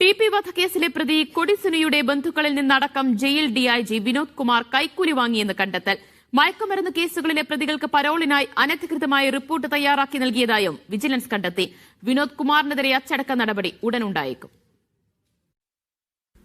TP. വധക്കേസിലെ പ്രതി കൊടിസുനിയുടെ ബന്ധുക്കളിൽ നിന്നടക്കം jail DIG Vinod Kumar കൈക്കൂലി വാങ്ങിയെന്ന് കണ്ടെത്തൽ. മയക്കുമരുന്ന് കേസുകളിലെ പ്രതികൾക്ക് പരോളിനായി അനധികൃതമായി റിപ്പോർട്ട് തയ്യാറാക്കി നൽകിയതായും വിജിലൻസ് കണ്ടെത്തി. വിനോദ് കുമാറിനെതിരെ അച്ചടക്ക നടപടി ഉടനുണ്ടായേക്കും.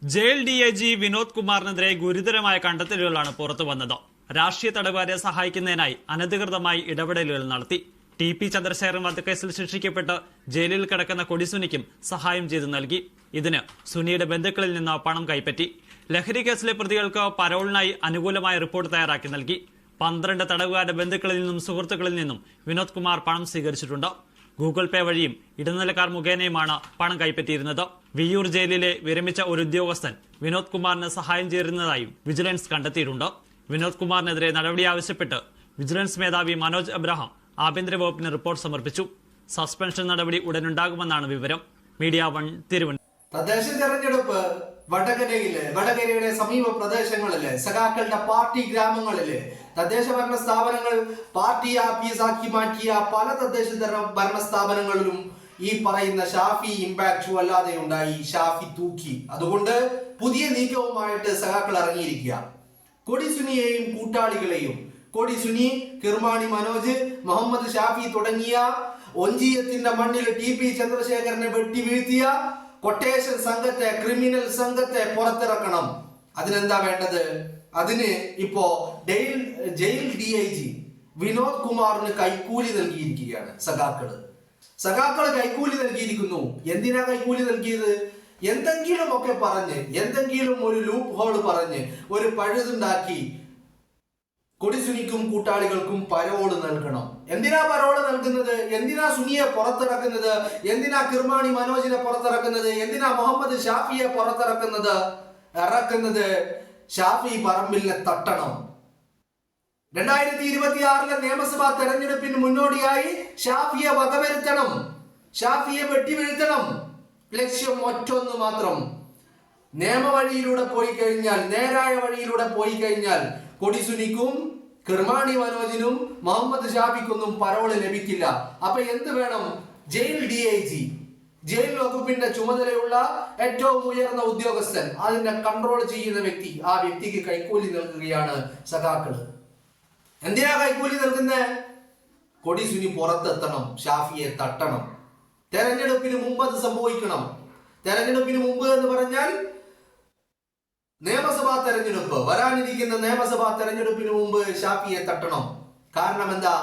ജയിൽ ഡിഐജി വിനോദ് കുമാറിനെതിരെ ഗുരുതരമായ കണ്ടെത്തലുകളാണ് പുറത്തുവന്നത്. രാഷ്ട്രീയ തടവുകാരെ സഹായിക്കുന്നതിനായി അനധികൃതമായി ഇടപെടലുകൾ നടത്തി. ടി.പി. ചന്ദ്രശേഖരൻ വധക്കേസിൽ ശിക്ഷിക്കപ്പെട്ട് ജയിലിൽ കിടക്കുന്ന കൊടിസുനിക്കും സഹായം ചെയ്തു നൽകി. ഇതിന് സുനിയുടെ ബന്ധുക്കളിൽ നിന്ന് പണം കൈപ്പറ്റി. ലഹരി കേസിലെ പ്രതികൾക്ക് പരോളിനായി അനുകൂലമായ റിപ്പോർട്ട് തയ്യാറാക്കി നൽകി. 12 തടവുകാരുടെ ബന്ധുക്കളിൽ നിന്നും സുഹൃത്തുക്കളിൽ നിന്നും വിനോദ് കുമാർ പണം സ്വീകരിച്ചിട്ടുണ്ട്. ഗൂഗിൾ പേ വഴിയും ഇടനിലക്കാർ മുഖേനയുമാണ് പണം കൈപ്പറ്റിയിരുന്നത്. വിയ്യൂർ ജയിലിലെ വിരമിച്ച ഒരു ഉദ്യോഗസ്ഥൻ വിനോദ് കുമാറിന് സഹായം ചെയ്തിരുന്നതായും വിജിലൻസ് കണ്ടെത്തിയിട്ടുണ്ട്. വിനോദ് കുമാറിനെതിരെ നടപടി ആവശ്യപ്പെട്ട് വിജിലൻസ് മേധാവി മനോജ് എബ്രഹാം ആഭ്യന്തര വകുപ്പിന് റിപ്പോർട്ട് സമർപ്പിച്ചു. സസ്പെൻഷൻ നടപടി ഉടനുണ്ടാകുമെന്നാണ് വിവരം. മീഡിയ 1 തിരുവനന്തപുരം. തദ്ദേശ തെരഞ്ഞെടുപ്പ് വടകരയുടെ സമീപ പ്രദേശങ്ങളില് സഖാക്കളുടെ പാർട്ടി ഗ്രാമങ്ങളില് തദ്ദേശ ഭരണ സ്ഥാപനങ്ങൾ പാർട്ടി ആഫീസാക്കി മാറ്റിയ പല തദ്ദേശ ഭരണ സ്ഥാപനങ്ങളിലും ഈ പറയുന്ന ഷാഫി ഇമ്പാക്ട് വല്ലാതെ ഉണ്ടായി. ഷാഫി തൂക്കി. അതുകൊണ്ട് പുതിയ നീക്കവുമായിട്ട് സഖാക്കൾ ഇറങ്ങിയിരിക്കുക. കൊടിസുനിയെയും കൂട്ടാളികളെയും, കൊടിസുനി, കിർമാണി മനോജ്, മുഹമ്മദ് ഷാഫി തുടങ്ങിയ ഒഞ്ചിയത്തിന്റെ മണ്ണിൽ ടി.പി. ചന്ദ്രശേഖരനെ വെട്ടി വീഴ്ത്തിയ കൊട്ടേഷൻ സംഘത്തെ, ക്രിമിനൽ സംഘത്തെ പുറത്തിറക്കണം. അതിനെന്താ വേണ്ടത്? അതിന് ഇപ്പോ ജയിൽ ഡിഐജി വിനോദ് കുമാറിന് കൈക്കൂലി നൽകിയിരിക്കുകയാണ് സഖാക്കള് കൈക്കൂലി നൽകിയിരിക്കുന്നു. എന്തിനാ കൈക്കൂലി നൽകിയത്? എന്തെങ്കിലും ഒക്കെ പറഞ്ഞ്, എന്തെങ്കിലും ഒരു ലൂപ്പ് ഹോൾ പറഞ്ഞ്, ഒരു പഴുതുണ്ടാക്കി കൊടിസുനിക്കും കൂട്ടാളികൾക്കും പരോള് നൽകണം. എന്തിനാ പരോള് നൽകുന്നത്? എന്തിനാ സുനിയെ പുറത്തിറക്കുന്നത്? എന്തിനാ കിർമാണി മനോജിനെ പുറത്തിറക്കുന്നത്? എന്തിനാ മുഹമ്മദ് ഷാഫിയെ ഇറക്കുന്നത്? ഷാഫി പറമ്പിലിനെ തട്ടണം. 2026 നിയമസഭാ തെരഞ്ഞെടുപ്പിന് മുന്നോടിയായി ഷാഫിയെ വകവരുത്തണം, ഷാഫിയെ വെട്ടിവീഴ്ത്തണം. ലക്ഷ്യം ഒറ്റൊന്ന് മാത്രം. നിയമവഴിയിലൂടെ പോയി കഴിഞ്ഞാൽ, നേരായ വഴിയിലൂടെ പോയി കഴിഞ്ഞാൽ കൊടിസുനിക്കും കിർമാണി മനോജിനും മുഹമ്മദ് ഷാഫിക്കൊന്നും പരോള് ലഭിക്കില്ല. അപ്പൊ എന്ത് വേണം? ജയിൽ ഡിഐജി, ജയിൽ വകുപ്പിന്റെ ചുമതലയുള്ള ഏറ്റവും ഉയർന്ന ഉദ്യോഗസ്ഥൻ, അതിനെ കൺട്രോൾ ചെയ്യുന്ന വ്യക്തി, ആ വ്യക്തിക്ക് കൈക്കൂലി നൽകുകയാണ് സഖാക്കള്. എന്തിനാ കൈക്കൂലി നൽകുന്നത്? കൊടിസുനി പുറത്തെത്തണം, ഷാഫിയെ തട്ടണം. തെരഞ്ഞെടുപ്പിന് മുമ്പ് അത് സംഭവിക്കണം. തെരഞ്ഞെടുപ്പിന് മുമ്പ് എന്ന് പറഞ്ഞാൽ നിയമസഭാ തെരഞ്ഞെടുപ്പ്, വരാനിരിക്കുന്ന നിയമസഭാ തെരഞ്ഞെടുപ്പിന് മുമ്പ് ഷാഫിയെ തട്ടണം. കാരണം എന്താ?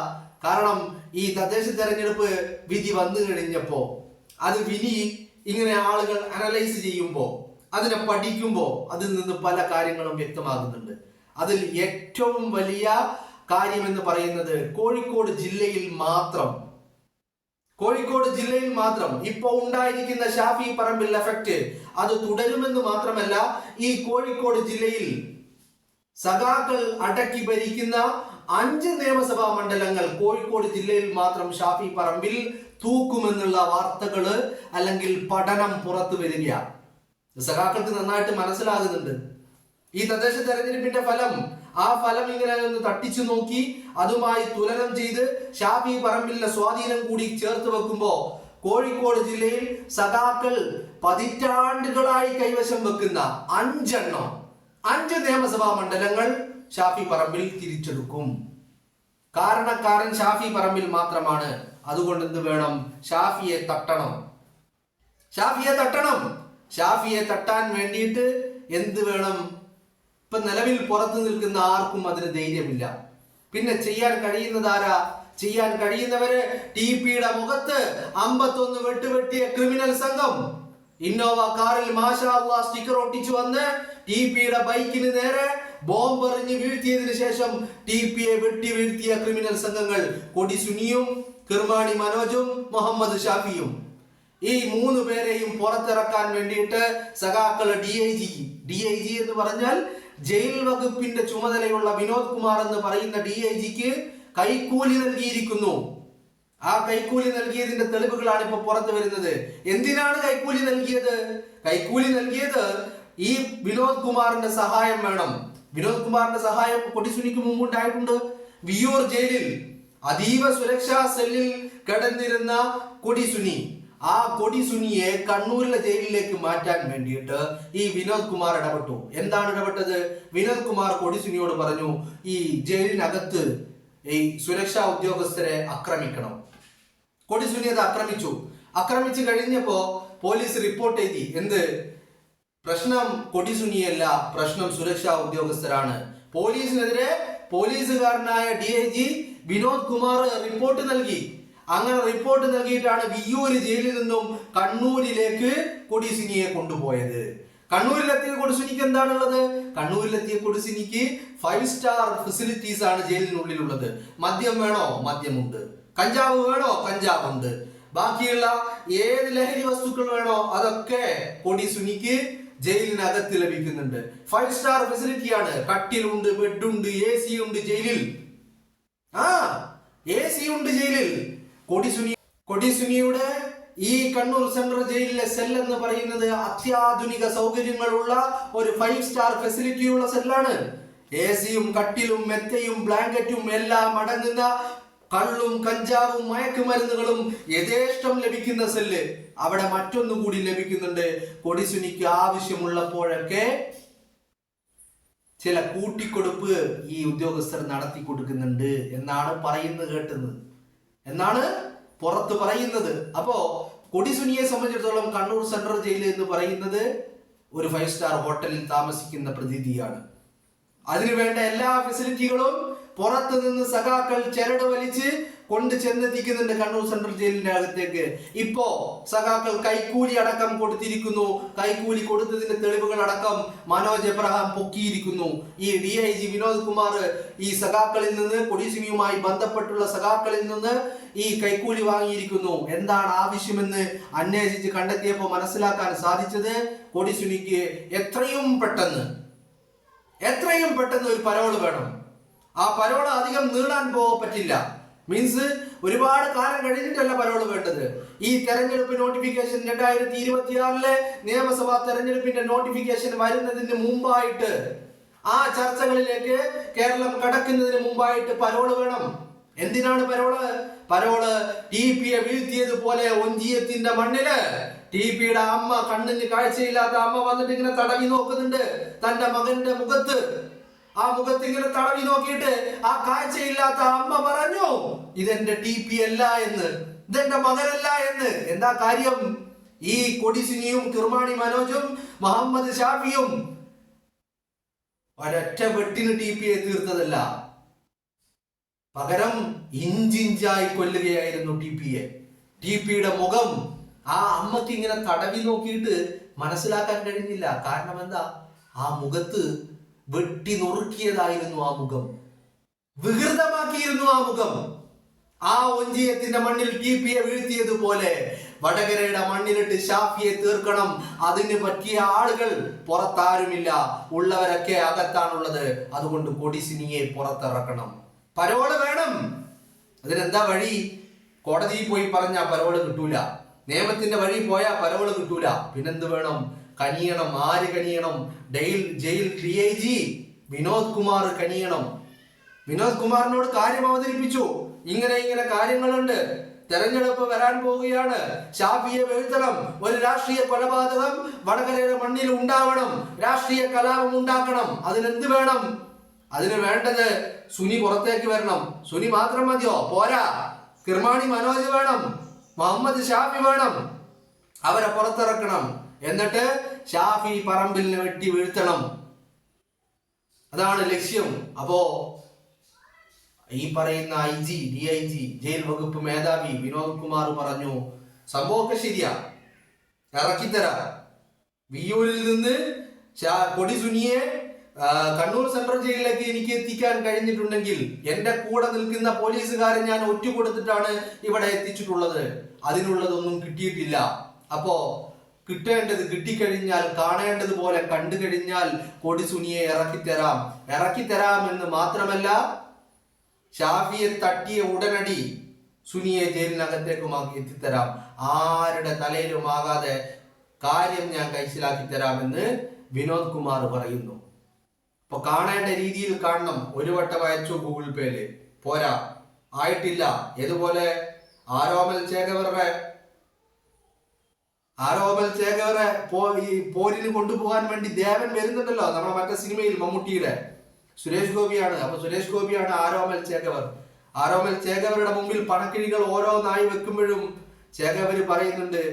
കാരണം ഈ തദ്ദേശ തെരഞ്ഞെടുപ്പ് വിധി വന്നു കഴിഞ്ഞപ്പോ അത് വിധി ഇങ്ങനെ ആളുകൾ അനലൈസ് ചെയ്യുമ്പോൾ, അതിനെ പഠിക്കുമ്പോൾ അതിൽ നിന്ന് പല കാര്യങ്ങളും വ്യക്തമാകുന്നുണ്ട്. അതിൽ ഏറ്റവും വലിയ കാര്യം എന്ന് പറയുന്നത് കോഴിക്കോട് ജില്ലയിൽ മാത്രം ഇപ്പൊ ഉണ്ടായിരിക്കുന്ന ഷാഫി പറമ്പിൽ എഫക്ട് അത് തുടരുമെന്ന് മാത്രമല്ല, ഈ കോഴിക്കോട് ജില്ലയിൽ സഖാക്കൾ അടക്കി ഭരിക്കുന്ന 5 നിയമസഭാ മണ്ഡലങ്ങൾ കോഴിക്കോട് ജില്ലയിൽ മാത്രം ഷാഫി പറമ്പിൽ തൂക്കുമെന്നുള്ള വാർത്തകള് അല്ലെങ്കിൽ പഠനം പുറത്തു വരിക സഖാക്കൾക്ക് നന്നായിട്ട് മനസ്സിലാകുന്നുണ്ട്. ഈ തദ്ദേശ തെരഞ്ഞെടുപ്പിന്റെ ആ ഫലം ഇങ്ങനെ ഒന്ന് തട്ടിച്ചു നോക്കി അതുമായി തുലനം ചെയ്ത് ഷാഫി പറമ്പിലിന്റെ സ്വാധീനം കൂടി ചേർത്ത് വെക്കുമ്പോ കോഴിക്കോട് ജില്ലയിൽ സഖാക്കൾ പതിറ്റാണ്ടുകളായി കൈവശം വെക്കുന്ന 5 നിയമസഭാ മണ്ഡലങ്ങൾ ഷാഫി പറമ്പിൽ തിരിച്ചെടുക്കും. കാരണക്കാരൻ ഷാഫി പറമ്പിൽ മാത്രമാണ്. അതുകൊണ്ട് എന്ത് വേണം? ഷാഫിയെ തട്ടാൻ വേണ്ടിയിട്ട് എന്ത് വേണം? ഇപ്പൊ നിലവിൽ പുറത്തു നിൽക്കുന്ന ആർക്കും അതിന് ധൈര്യമില്ല. പിന്നെ ചെയ്യാൻ കഴിയുന്നവര് ടി.പിയുടെ മുഖത്ത് 51 വെട്ടുവെട്ടിയ ക്രിമിനൽ സംഘം ഇന്നോവ കാറിൽ മാഷാ അല്ലാഹ് സ്റ്റിക്കർ ഒട്ടിച്ചു വന്ന് ടി.പിയുടെ ബൈക്കിന് നേരെ ബോംബ് എറിഞ്ഞ് വീഴ്ത്തിയതിനു ശേഷം ടി.പിയെ വെട്ടി വീഴ്ത്തിയ ക്രിമിനൽ സംഘങ്ങൾ കൊടിസുനിയും കിർമാണി മനോജും മുഹമ്മദ് ഷാഫിയും. ഈ 3 പേരെയും പുറത്തിറക്കാൻ വേണ്ടിയിട്ട് സഖാക്കള് ഡിഐജി എന്ന് പറഞ്ഞാൽ ജയിൽ വകുപ്പിന്റെ ചുമതലയുള്ള വിനോദ് കുമാർ എന്ന് പറയുന്ന ഡിഐജിക്ക് കൈക്കൂലി നൽകിയിരിക്കുന്നു. ആ കൈക്കൂലി നൽകിയതിന്റെ തെളിവുകളാണ് ഇപ്പൊ പുറത്തു വരുന്നത്. എന്തിനാണ് കൈക്കൂലി നൽകിയത്? ഈ വിനോദ് കുമാറിന്റെ സഹായം വേണം. വിനോദ് കുമാറിന്റെ സഹായം കൊടിസുനിക്ക് മുമ്പുണ്ടായിട്ടുണ്ട്. വിയ്യൂർ ജയിലിൽ അതീവ സുരക്ഷാ സെല്ലിൽ കിടന്നിരുന്ന കൊടിസുനി ആ കൊടി സുനിയെ കണ്ണൂരിലെ ജയിലിലേക്ക് മാറ്റാൻ വേണ്ടിയിട്ട് ഈ വിനോദ് കുമാർ ഇടപെട്ടു. എന്താണ് ഇടപെട്ടത്? വിനോദ് കുമാർ കൊടി സുനിയോട് പറഞ്ഞു, ഈ ജയിലിനകത്ത് ഈ സുരക്ഷാ ഉദ്യോഗസ്ഥരെ ആക്രമിക്കണം. കൊടി സുനി അത് ആക്രമിച്ചു കഴിഞ്ഞപ്പോ പോലീസ് റിപ്പോർട്ട് എഴുതി. എന്ത്? പ്രശ്നം കൊടി സുനിയല്ല, പ്രശ്നം സുരക്ഷാ ഉദ്യോഗസ്ഥരാണ്. പോലീസിനെതിരെ പോലീസുകാരനായ DIG വിനോദ് കുമാർ റിപ്പോർട്ട് നൽകി. അങ്ങനെ റിപ്പോർട്ട് നൽകിയിട്ടാണ് വിയ്യൂര് ജയിലിൽ നിന്നും കണ്ണൂരിലേക്ക് കൊടി സുനിയെ കൊണ്ടുപോയത്. കണ്ണൂരിലെത്തിയ കൊടി സുനിക്ക് എന്താണുള്ളത്? കണ്ണൂരിലെത്തിയ കൊടി സുനിക്ക് 5 സ്റ്റാർ ഫെസിലിറ്റീസ് ആണ് ജയിലിനുള്ളിലുള്ളത്. മദ്യം വേണോ? മദ്യമുണ്ട്. കഞ്ചാവ് വേണോ? കഞ്ചാവുണ്ട്. ബാക്കിയുള്ള ഏത് ലഹരി വസ്തുക്കൾ വേണോ അതൊക്കെ കൊടി സുനിക്ക് ജയിലിനകത്ത് ലഭിക്കുന്നുണ്ട്. 5 സ്റ്റാർ ഫെസിലിറ്റിയാണ്. കട്ടിലുണ്ട്, ബെഡുണ്ട്, AC ഉണ്ട് ജയിലിൽ. AC ഉണ്ട് ജയിലിൽ. കൊടി സുനിയുടെ ഈ കണ്ണൂർ സെൻട്രൽ ജയിലിലെ സെൽ എന്ന് പറയുന്നത് അത്യാധുനിക സൗകര്യങ്ങളുള്ള ഒരു 5 സ്റ്റാർ ഫെസിലിറ്റിയുള്ള സെല്ലാണ്. AC-യും കട്ടിലും മെത്തയും ബ്ലാങ്കറ്റും എല്ലാം അടങ്ങുന്ന, കള്ളും കഞ്ചാവും മയക്കുമരുന്നുകളും യഥേഷ്ടം ലഭിക്കുന്ന സെല്ല്. അവിടെ മറ്റൊന്നുകൂടി ലഭിക്കുന്നുണ്ട്. കൊടി സുനിക്ക് ആവശ്യമുള്ളപ്പോഴൊക്കെ ചില കൂട്ടിക്കൊടുപ്പ് ഈ ഉദ്യോഗസ്ഥർ നടത്തി കൊടുക്കുന്നുണ്ട് എന്നാണ് പുറത്ത് പറയുന്നത്. അപ്പോ കൊടി സുനിയെ സംബന്ധിച്ചിടത്തോളം കണ്ണൂർ സെൻട്രൽ ജയിൽ എന്ന് പറയുന്നത് ഒരു 5 സ്റ്റാർ ഹോട്ടലിൽ താമസിക്കുന്ന പ്രതീതിയാണ്. അതിനുവേണ്ട എല്ലാ ഫെസിലിറ്റികളും പുറത്തു നിന്ന് സഖാക്കൾ ചരട് വലിച്ച് കൊണ്ട് ചെന്നെത്തിക്കുന്നുണ്ട് കണ്ണൂർ സെൻട്രൽ ജയിലിന്റെ അകത്തേക്ക്. ഇപ്പോ സഖാക്കൾ കൈക്കൂലി അടക്കം കൊടുത്തിരിക്കുന്നു. കൈക്കൂലി കൊടുത്തതിന്റെ തെളിവുകൾ അടക്കം മനോജ് എബ്രഹാം പൊക്കിയിരിക്കുന്നു. ഈ DIG വിനോദ് കുമാർ ഈ സഖാക്കളിൽ നിന്ന്, കൊടി സുനിയുമായി ബന്ധപ്പെട്ടുള്ള സഖാക്കളിൽ നിന്ന് ഈ കൈക്കൂലി വാങ്ങിയിരിക്കുന്നു. എന്താണ് ആവശ്യമെന്ന് അന്വേഷിച്ച് കണ്ടെത്തിയപ്പോൾ മനസ്സിലാക്കാൻ സാധിച്ചത്, കൊടി സുനിക്ക് എത്രയും പെട്ടെന്ന് ഒരു പരോള് വേണം. ആ പരോള് അധികം നീളാൻ പറ്റില്ല. മീൻസ് ഒരുപാട് കാലം കഴിഞ്ഞിട്ടല്ല പരോള് വേണ്ടത്. ഈ തെരഞ്ഞെടുപ്പ് നോട്ടിഫിക്കേഷൻ 2026 നിയമസഭാ തെരഞ്ഞെടുപ്പിന്റെ നോട്ടിഫിക്കേഷൻ വരുന്നതിന് മുമ്പായിട്ട്, ആ ചർച്ചകളിലേക്ക് കേരളം കടക്കുന്നതിന് മുമ്പായിട്ട് പരോള് വേണം. എന്തിനാണ് പരോള്? TP-യെ വീഴ്ത്തിയതുപോലെ ഒഞ്ചിയത്തിന്റെ മണ്ണില് TP-യുടെ അമ്മ, കണ്ണിന് കാഴ്ചയില്ലാത്ത അമ്മ വന്നിട്ട് ഇങ്ങനെ തടവി നോക്കുന്നുണ്ട് തന്റെ മകന്റെ മുഖത്ത്. ആ മുഖത്ത് ഇങ്ങനെ തടവി നോക്കിയിട്ട് ആ കാഴ്ചയില്ലാത്ത അമ്മ പറഞ്ഞു, ഇതെന്റെ TP അല്ല എന്ന്, ഇതെന്റെ മകനല്ല എന്ന്. എന്താ കാര്യം? ഈ കൊടി സുനിയും കിർമാണി മനോജും മുഹമ്മദ് ഷാഫിയും ഒരൊറ്റ വെട്ടിന് TP-യെ തീർത്തതല്ല, പകരം ഇഞ്ചിഞ്ചായി കൊല്ലുകയായിരുന്നു TP-യെ. TP-യുടെ മുഖം ആ അമ്മക്ക് ഇങ്ങനെ തടവി നോക്കിയിട്ട് മനസ്സിലാക്കാൻ കഴിഞ്ഞില്ല. കാരണം എന്താ? ആ മുഖത്ത് വെട്ടി നുറുക്കിയതായിരുന്നു. ആ മുഖം വികൃതമാക്കിയിരുന്നു. ആ മുഖം ആ ഒഞ്ചിയത്തിന്റെ മണ്ണിൽ TP-യെ വീഴ്ത്തിയതുപോലെ വടകരയുടെ മണ്ണിലിട്ട് ഷാഫിയെ തീർക്കണം. അതിന് പറ്റിയ ആളുകൾ പുറത്താരുമില്ല, ഉള്ളവരൊക്കെ അകത്താണുള്ളത്. അതുകൊണ്ട് കൊടി സുനിയെ പുറത്തിറക്കണം. പരോള് വേണം. അതിനെന്താ വഴി? കോടതിയിൽ പോയി പറഞ്ഞാൽ പരോള് കിട്ടൂല. നിയമത്തിന്റെ വഴി പോയാൽ പരോള് കിട്ടൂല. പിന്നെന്ത് വേണം? കനിയണം. ആര് കനിയണം? ജയിൽ DIG വിനോദ് കുമാർ കനിയണം. വിനോദ് കുമാറിനോട് കാര്യം അവതരിപ്പിച്ചു. ഇങ്ങനെ കാര്യങ്ങളുണ്ട്, തെരഞ്ഞെടുപ്പ് വരാൻ പോവുകയാണ്, ഷാഫിയെ വീഴ്ത്തണം, ഒരു രാഷ്ട്രീയ കൊലപാതകം വടകരയുടെ മണ്ണിൽ ഉണ്ടാവണം, രാഷ്ട്രീയ കലാപം ഉണ്ടാക്കണം. അതിനെന്ത് വേണം? അതിന് വേണ്ടത് സുനി പുറത്തേക്ക് വരണം. സുനി മാത്രം മതിയോ? പോരാ. കിർമാണി മനോജ് വേണം, മുഹമ്മദ് ഷാഫി വേണം. അവരെ പുറത്തിറക്കണം. എന്നിട്ട് ഷാഫി പറമ്പിലിനെ വെട്ടി വീഴ്ത്തണം. അതാണ് ലക്ഷ്യം. അപ്പോ ഈ പറയുന്ന DIG ജയിൽ വകുപ്പ് മേധാവി വിനോദ് കുമാർ പറഞ്ഞു, സംഭവമൊക്കെ ശരിയാ, ഇറക്കിത്തരാം. വിയ്യൂരിൽ നിന്ന് കൊടി സുനിയെ കണ്ണൂർ സെൻട്രൽ ജയിലിലേക്ക് എനിക്ക് എത്തിക്കാൻ കഴിഞ്ഞിട്ടുണ്ടെങ്കിൽ എന്റെ കൂടെ നിൽക്കുന്ന പോലീസുകാരെ ഞാൻ ഒറ്റുകൊടുത്തിട്ടാണ് ഇവിടെ എത്തിച്ചിട്ടുള്ളത്. അതിനുള്ളതൊന്നും കിട്ടിയിട്ടില്ല. അപ്പോ കിട്ടിക്കഴിഞ്ഞാൽ, കാണേണ്ടതുപോലെ കണ്ടു കഴിഞ്ഞാൽ കൊടി സുനിയെ ഇറക്കിത്തരാം എന്ന് മാത്രമല്ല, ഷാഫിയെ തട്ടിയ ഉടനടി സുനിയെ ജയിലിനകത്തേക്കും എത്തിത്തരാം. ആരുടെ തലയിലും ആകാതെ കാര്യം ഞാൻ കൈശലാക്കി തരാമെന്ന് വിനോദ് കുമാർ പറയുന്നു. അപ്പൊ കാണേണ്ട രീതിയിൽ കാണണം. ഒരു വട്ടം അയച്ചു ഗൂഗിൾ പേയില്, പോരാ, ആയിട്ടില്ല. ഇതുപോലെ ആരോമൽ ചേകവരുടെ ആരോമൽ ചേകവറെ ഈ പോരിന് കൊണ്ടുപോകാൻ വേണ്ടി ദേവൻ വരുന്നുണ്ടല്ലോ, നമ്മുടെ മറ്റേ സിനിമയിൽ മമ്മൂട്ടിയുടെ. സുരേഷ് ഗോപിയാണ്. അപ്പൊ സുരേഷ് ഗോപിയാണ് ആരോമൽ ചേകവർ. ആരോമൽ ചേകവരുടെ മുമ്പിൽ പണക്കിഴികൾ ഓരോന്നായി വെക്കുമ്പോഴും ചേകവര് പറയുന്നുണ്ട്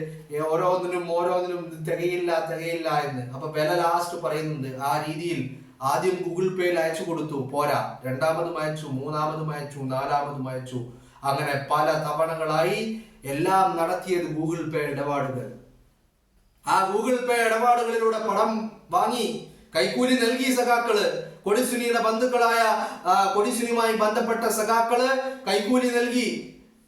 ഓരോന്നിനും തികയില്ല എന്ന്. അപ്പൊ വില ലാസ്റ്റ് പറയുന്നുണ്ട്. ആ രീതിയിൽ ആദ്യം ഗൂഗിൾ പേയിൽ അയച്ചു കൊടുത്തു, പോരാ, രണ്ടാമതും അയച്ചു, മൂന്നാമതും അയച്ചു, നാലാമതും അയച്ചു. അങ്ങനെ പല തവണകളായി എല്ലാം നടത്തിയത് ഗൂഗിൾ പേ ഇടപാടുകൾ. ആ ഗൂഗിൾ പേ ഇടപാടുകളിലൂടെ പണം വാങ്ങി കൈക്കൂലി നൽകി സഖാക്കള്. കൊടിസുനിയുടെ ബന്ധുക്കളായ കൊടിസുനിയുമായി ബന്ധപ്പെട്ട സഖാക്കള് കൈക്കൂലി നൽകി.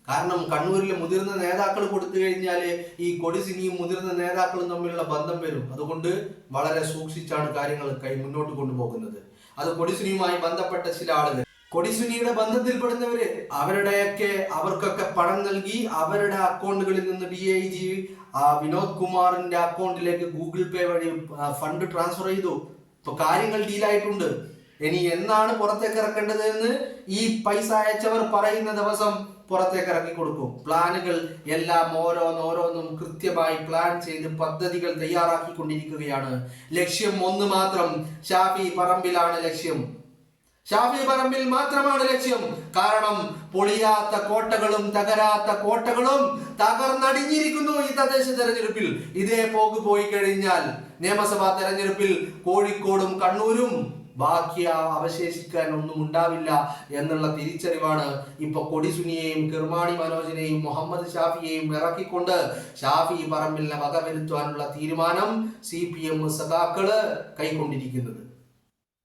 കാരണം കണ്ണൂരിലെ മുതിർന്ന നേതാക്കൾ കൊടുത്തു കഴിഞ്ഞാല് ഈ കൊടിസുനിയും മുതിർന്ന നേതാക്കളും തമ്മിലുള്ള ബന്ധം വരും. അതുകൊണ്ട് വളരെ സൂക്ഷിച്ചാണ് കാര്യങ്ങൾ മുന്നോട്ട് കൊണ്ടുപോകുന്നത്. അത് കൊടിസുനിയുമായി ബന്ധപ്പെട്ട ചില ആളുകൾ, കൊടിസുനിയുടെ ബന്ധത്തിൽപ്പെടുന്നവര് അവർക്കൊക്കെ പണം നൽകി അവരുടെ അക്കൗണ്ടുകളിൽ നിന്ന് DIG വിനോദ് കുമാറിന്റെ അക്കൗണ്ടിലേക്ക് ഗൂഗിൾ പേ വഴി ഫണ്ട് ട്രാൻസ്ഫർ ചെയ്തു. ഇപ്പൊ കാര്യങ്ങൾ ഡീലായിട്ടുണ്ട്. ഇനി എന്നാണ് പുറത്തേക്ക് ഇറക്കേണ്ടത് എന്ന് ഈ പൈസ അയച്ചവർ പറയുന്ന ദിവസം പുറത്തേക്ക് ഇറക്കി കൊടുക്കും. പ്ലാനുകൾ എല്ലാം ഓരോന്നും കൃത്യമായി പ്ലാൻ ചെയ്ത് പദ്ധതികൾ തയ്യാറാക്കിക്കൊണ്ടിരിക്കുകയാണ്. ലക്ഷ്യം ഒന്ന് മാത്രം, ഷാഫി പറമ്പിലാണ് ലക്ഷ്യം. ഷാഫി പറമ്പിൽ മാത്രമാണ് ലക്ഷ്യം. കാരണം പൊളിയാത്ത കോട്ടകളും തകരാത്ത കോട്ടകളും തകർന്നടിഞ്ഞിരിക്കുന്നു ഈ തദ്ദേശ തെരഞ്ഞെടുപ്പിൽ. ഇതേ പോക്ക് പോയി കഴിഞ്ഞാൽ നിയമസഭാ തെരഞ്ഞെടുപ്പിൽ കോഴിക്കോടും കണ്ണൂരും ബാക്കി അവശേഷിക്കാൻ ഒന്നും ഉണ്ടാവില്ല എന്നുള്ള തിരിച്ചറിവാണ് ഇപ്പൊ കൊടിസുനിയെയും കിർമാണി മനോജിനെയും മുഹമ്മദ് ഷാഫിയെയും ഇറക്കിക്കൊണ്ട് ഷാഫി പറമ്പിലിനെ വകവരുത്താനുള്ള തീരുമാനം CPM സഖാക്കള് കൈക്കൊണ്ടിരിക്കുന്നത്.